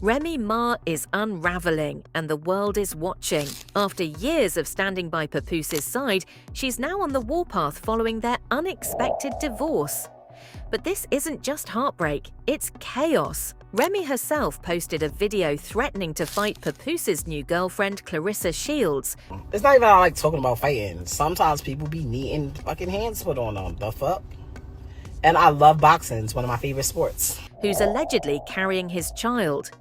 Remy Ma is unraveling and the world is watching. After years of standing by Papoose's side, she's now on the warpath following their unexpected divorce. But this isn't just heartbreak, it's chaos. Remy herself posted a video threatening to fight Papoose's new girlfriend, Claressa Shields. It's not even I like talking about fighting. Sometimes people be needing fucking hands put on them. The fuck? And I love boxing. It's one of my favorite sports. Who's allegedly carrying his child.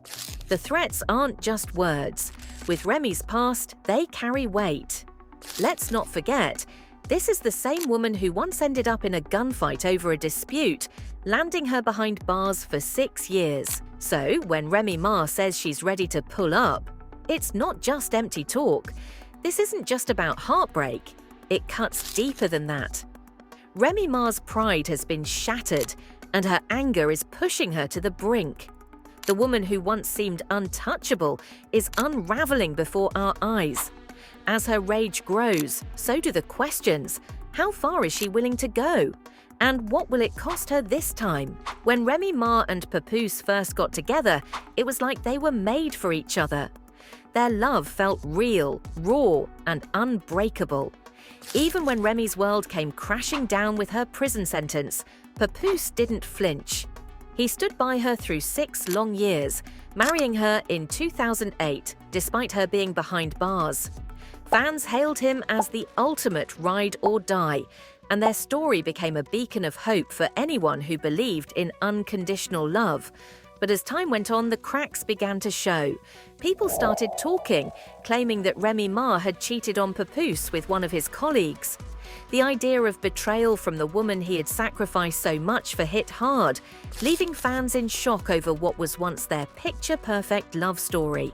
The threats aren't just words. With Remy's past, they carry weight. Let's not forget, this is the same woman who once ended up in a gunfight over a dispute, landing her behind bars for 6 years. So, when Remy Ma says she's ready to pull up, it's not just empty talk. This isn't just about heartbreak. It cuts deeper than that. Remy Ma's pride has been shattered, and her anger is pushing her to the brink. The woman who once seemed untouchable is unraveling before our eyes. As her rage grows, so do the questions. How far is she willing to go? And what will it cost her this time? When Remy Ma and Papoose first got together, it was like they were made for each other. Their love felt real, raw, and unbreakable. Even when Remy's world came crashing down with her prison sentence, Papoose didn't flinch. He stood by her through 6 long years, marrying her in 2008, despite her being behind bars. Fans hailed him as the ultimate ride or die, and their story became a beacon of hope for anyone who believed in unconditional love. But as time went on, the cracks began to show. People started talking, claiming that Remy Ma had cheated on Papoose with one of his colleagues. The idea of betrayal from the woman he had sacrificed so much for hit hard, leaving fans in shock over what was once their picture-perfect love story.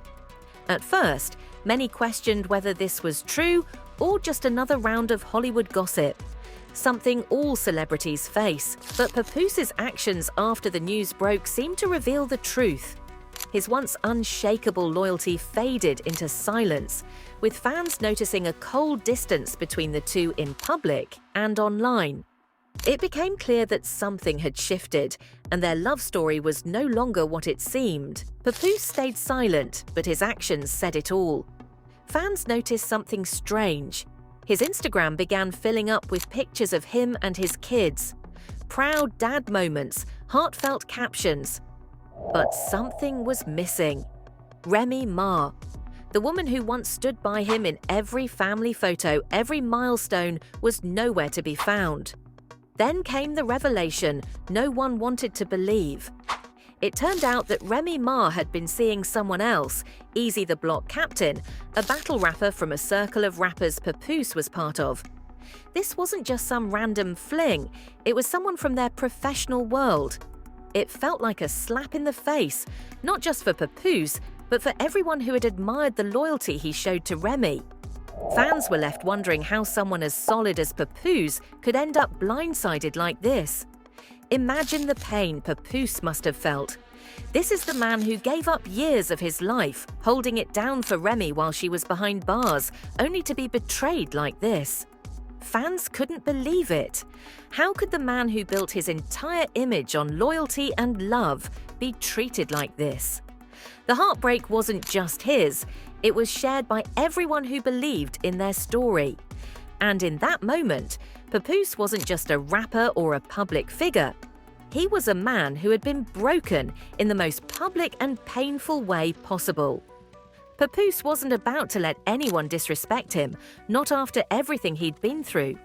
At first, many questioned whether this was true or just another round of Hollywood gossip. Something all celebrities face, but Papoose's actions after the news broke seemed to reveal the truth. His once unshakable loyalty faded into silence, with fans noticing a cold distance between the two in public and online. It became clear that something had shifted, and their love story was no longer what it seemed. Papoose stayed silent, but his actions said it all. Fans noticed something strange. His Instagram began filling up with pictures of him and his kids. Proud dad moments, heartfelt captions. But something was missing. Remy Ma. The woman who once stood by him in every family photo, every milestone, was nowhere to be found. Then came the revelation no one wanted to believe. It turned out that Remy Ma had been seeing someone else, Eazy da Block Captain, a battle rapper from a circle of rappers Papoose was part of. This wasn't just some random fling, it was someone from their professional world. It felt like a slap in the face, not just for Papoose, but for everyone who had admired the loyalty he showed to Remy. Fans were left wondering how someone as solid as Papoose could end up blindsided like this. Imagine the pain Papoose must have felt. This is the man who gave up years of his life, holding it down for Remy while she was behind bars, only to be betrayed like this. Fans couldn't believe it. How could the man who built his entire image on loyalty and love be treated like this? The heartbreak wasn't just his, it was shared by everyone who believed in their story. And in that moment, Papoose wasn't just a rapper or a public figure. He was a man who had been broken in the most public and painful way possible. Papoose wasn't about to let anyone disrespect him, not after everything he'd been through.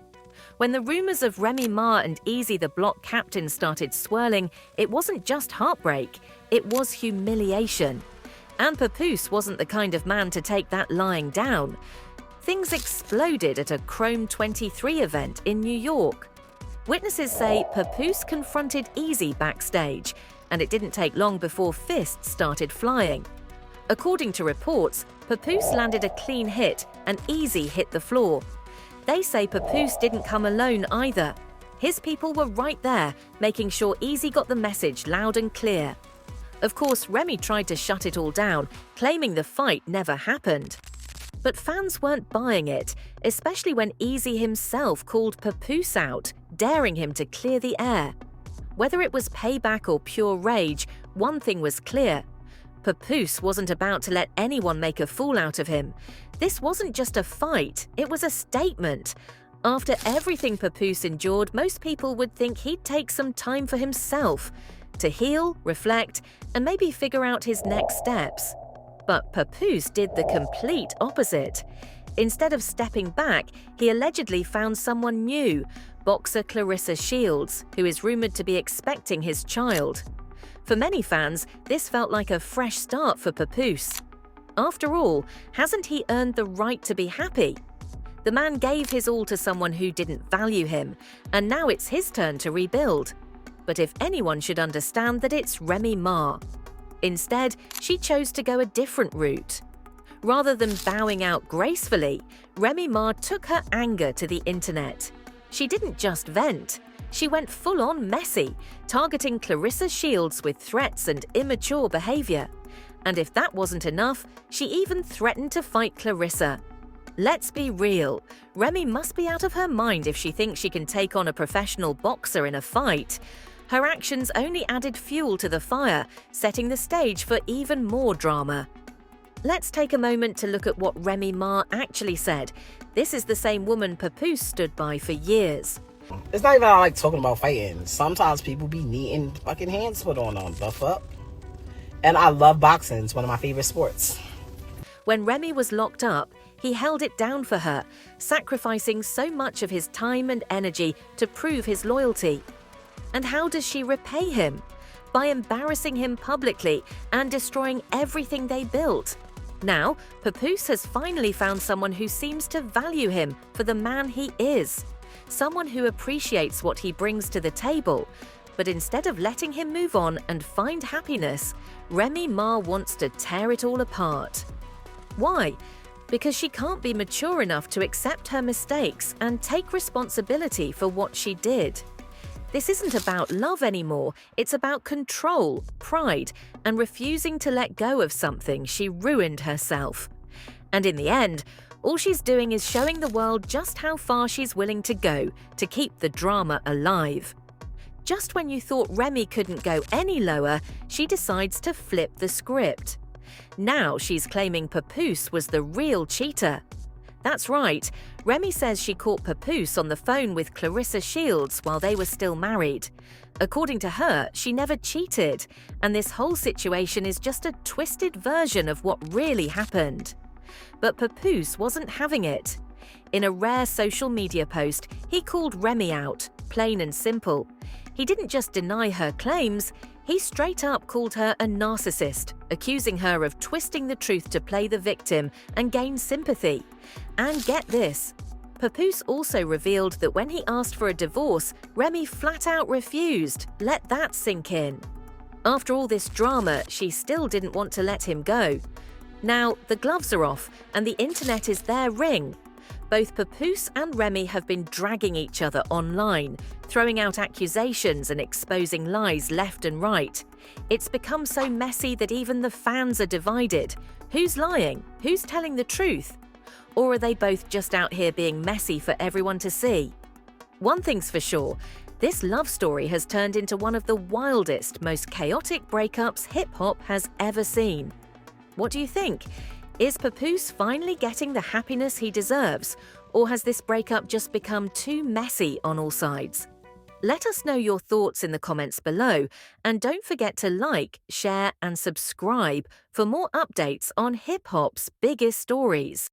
When the rumors of Remy Ma and Eazy da Block Captain started swirling, it wasn't just heartbreak, it was humiliation. And Papoose wasn't the kind of man to take that lying down. Things exploded at a Chrome 23 event in New York. Witnesses say Papoose confronted Eazy backstage, and it didn't take long before fists started flying. According to reports, Papoose landed a clean hit and Eazy hit the floor. They say Papoose didn't come alone either. His people were right there, making sure Eazy got the message loud and clear. Of course, Remy tried to shut it all down, claiming the fight never happened. But fans weren't buying it, especially when Eazy himself called Papoose out, daring him to clear the air. Whether it was payback or pure rage, one thing was clear. Papoose wasn't about to let anyone make a fool out of him. This wasn't just a fight, it was a statement. After everything Papoose endured, most people would think he'd take some time for himself to heal, reflect, and maybe figure out his next steps. But Papoose did the complete opposite. Instead of stepping back, he allegedly found someone new, boxer Claressa Shields, who is rumored to be expecting his child. For many fans, this felt like a fresh start for Papoose. After all, hasn't he earned the right to be happy? The man gave his all to someone who didn't value him, and now it's his turn to rebuild. But if anyone should understand that, it's Remy Ma. Instead, she chose to go a different route. Rather than bowing out gracefully, Remy Ma took her anger to the internet. She didn't just vent. She went full-on messy, targeting Claressa Shields with threats and immature behavior. And if that wasn't enough, she even threatened to fight Claressa. Let's be real, Remy must be out of her mind if she thinks she can take on a professional boxer in a fight. Her actions only added fuel to the fire, setting the stage for even more drama. Let's take a moment to look at what Remy Ma actually said. This is the same woman Papoose stood by for years. It's not even I like talking about fighting. Sometimes people be needing fucking hands put on them. The fuck? And I love boxing. It's one of my favorite sports. When Remy was locked up, he held it down for her, sacrificing so much of his time and energy to prove his loyalty. And how does she repay him? By embarrassing him publicly and destroying everything they built. Now, Papoose has finally found someone who seems to value him for the man he is. Someone who appreciates what he brings to the table. But instead of letting him move on and find happiness, Remy Ma wants to tear it all apart. Why? Because she can't be mature enough to accept her mistakes and take responsibility for what she did. This isn't about love anymore, it's about control, pride, and refusing to let go of something she ruined herself. And in the end, all she's doing is showing the world just how far she's willing to go to keep the drama alive. Just when you thought Remy couldn't go any lower, she decides to flip the script. Now she's claiming Papoose was the real cheater. That's right, Remy says she caught Papoose on the phone with Claressa Shields while they were still married. According to her, she never cheated, and this whole situation is just a twisted version of what really happened. But Papoose wasn't having it. In a rare social media post, he called Remy out, plain and simple. He didn't just deny her claims, he straight up called her a narcissist, accusing her of twisting the truth to play the victim and gain sympathy. And get this, Papoose also revealed that when he asked for a divorce, Remy flat out refused. Let that sink in. After all this drama, she still didn't want to let him go. Now, the gloves are off and the internet is their ring. Both Papoose and Remy have been dragging each other online, throwing out accusations and exposing lies left and right. It's become so messy that even the fans are divided. Who's lying? Who's telling the truth? Or are they both just out here being messy for everyone to see? One thing's for sure, this love story has turned into one of the wildest, most chaotic breakups hip-hop has ever seen. What do you think? Is Papoose finally getting the happiness he deserves, or has this breakup just become too messy on all sides? Let us know your thoughts in the comments below, and don't forget to like, share, and subscribe for more updates on hip-hop's biggest stories.